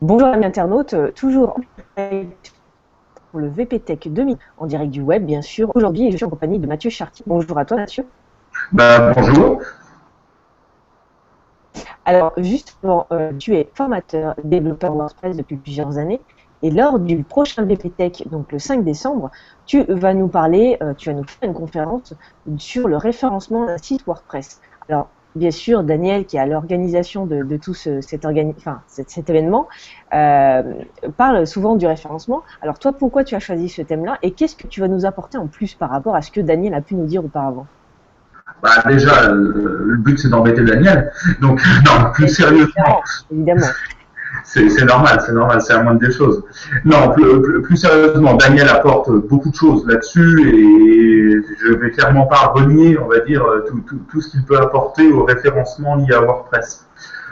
Bonjour amis internautes, toujours en direct pour le VPTech 2000 en direct du web bien sûr. Aujourd'hui, je suis en compagnie de Mathieu Chartier. Bonjour à toi Mathieu. Bonjour. Alors justement, tu es formateur, développeur WordPress depuis plusieurs années et lors du prochain VPTech, donc le 5 décembre, tu vas nous parler, tu vas nous faire une conférence sur le référencement d'un site WordPress. Alors bien sûr, Daniel, qui est à l'organisation de tout cet événement, euh, parle souvent du référencement. Alors toi, pourquoi tu as choisi ce thème-là et qu'est-ce que tu vas nous apporter en plus par rapport à ce que Daniel a pu nous dire auparavant? Déjà, le but c'est d'embêter Daniel. Donc, non, plus sérieusement, Évidemment, évidemment. c'est normal, c'est la moindre des choses. Non, plus sérieusement, Daniel apporte beaucoup de choses là-dessus et je vais clairement pas renier, on va dire, tout ce qu'il peut apporter au référencement lié à WordPress.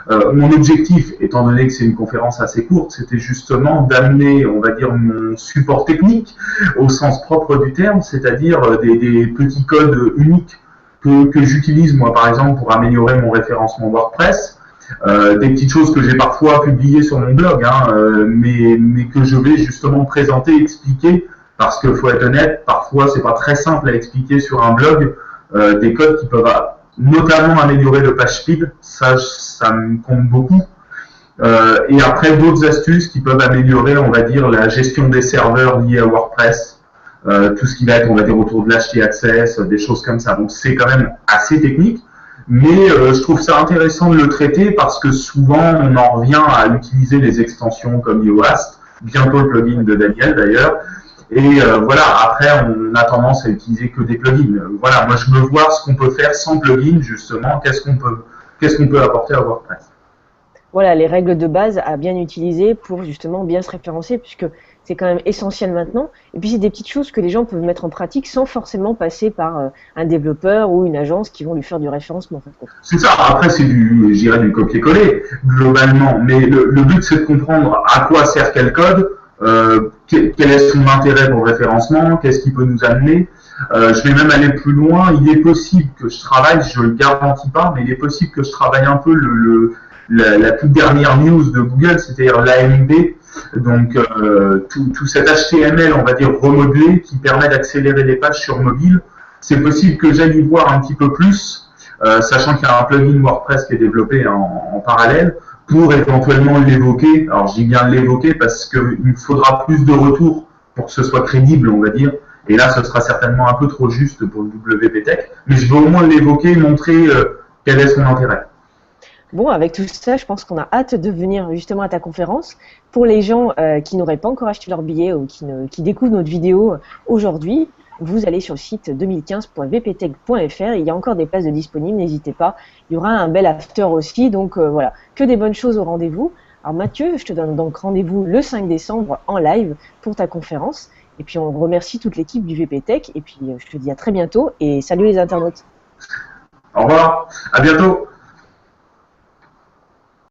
Mon objectif, étant donné que c'est une conférence assez courte, c'était justement d'amener, on va dire, mon support technique au sens propre du terme, c'est-à-dire des petits codes uniques que j'utilise moi par exemple pour améliorer mon référencement WordPress, des petites choses que j'ai parfois publiées sur mon blog, mais que je vais justement présenter, expliquer, parce qu'il faut être honnête, parfois c'est pas très simple à expliquer sur un blog, des codes qui peuvent notamment améliorer le page speed, ça me compte beaucoup. Et après d'autres astuces qui peuvent améliorer, on va dire, la gestion des serveurs liés à WordPress, tout ce qui va être, on va dire, autour de l'HT Access, des choses comme ça. Donc c'est quand même assez technique, mais je trouve ça intéressant de le traiter parce que souvent on en revient à utiliser les extensions comme Yoast, bientôt le plugin de Daniel d'ailleurs, et voilà, après on a tendance à utiliser que des plugins. Voilà, moi je veux voir ce qu'on peut faire sans plugin justement, qu'est-ce qu'on peut apporter à WordPress. Voilà, les règles de base à bien utiliser pour justement bien se référencer, puisque c'est quand même essentiel maintenant. Et puis, c'est des petites choses que les gens peuvent mettre en pratique sans forcément passer par un développeur ou une agence qui vont lui faire du référencement. En fin de compte. C'est ça. Après, c'est j'irais du copier-coller globalement. Mais le but, c'est de comprendre à quoi sert quel code, quel est son intérêt pour le référencement, qu'est-ce qui peut nous amener. Je vais même aller plus loin. Il est possible que je travaille, je le garantis pas, mais il est possible que je travaille un peu la toute dernière news de Google, c'est-à-dire l'AMB. Donc tout cet HTML, on va dire remodelé, qui permet d'accélérer les pages sur mobile. C'est possible que j'aille y voir un petit peu plus, sachant qu'il y a un plugin WordPress qui est développé en parallèle pour éventuellement l'évoquer. Alors je dis bien l'évoquer parce qu'il me faudra plus de retours pour que ce soit crédible, on va dire. Et là, ce sera certainement un peu trop juste pour le WP mais je veux au moins l'évoquer, montrer quel est son intérêt. Bon, avec tout ça, je pense qu'on a hâte de venir justement à ta conférence. Pour les gens qui n'auraient pas encore acheté leur billet ou qui découvrent notre vidéo aujourd'hui, vous allez sur le site 2015.vptech.fr. Il y a encore des places de disponibles, n'hésitez pas. Il y aura un bel after aussi, donc voilà, que des bonnes choses au rendez-vous. Alors Mathieu, je te donne donc rendez-vous le 5 décembre en live pour ta conférence. Et puis on remercie toute l'équipe du VPTech. Et puis je te dis à très bientôt et salut les internautes. Au revoir, à bientôt.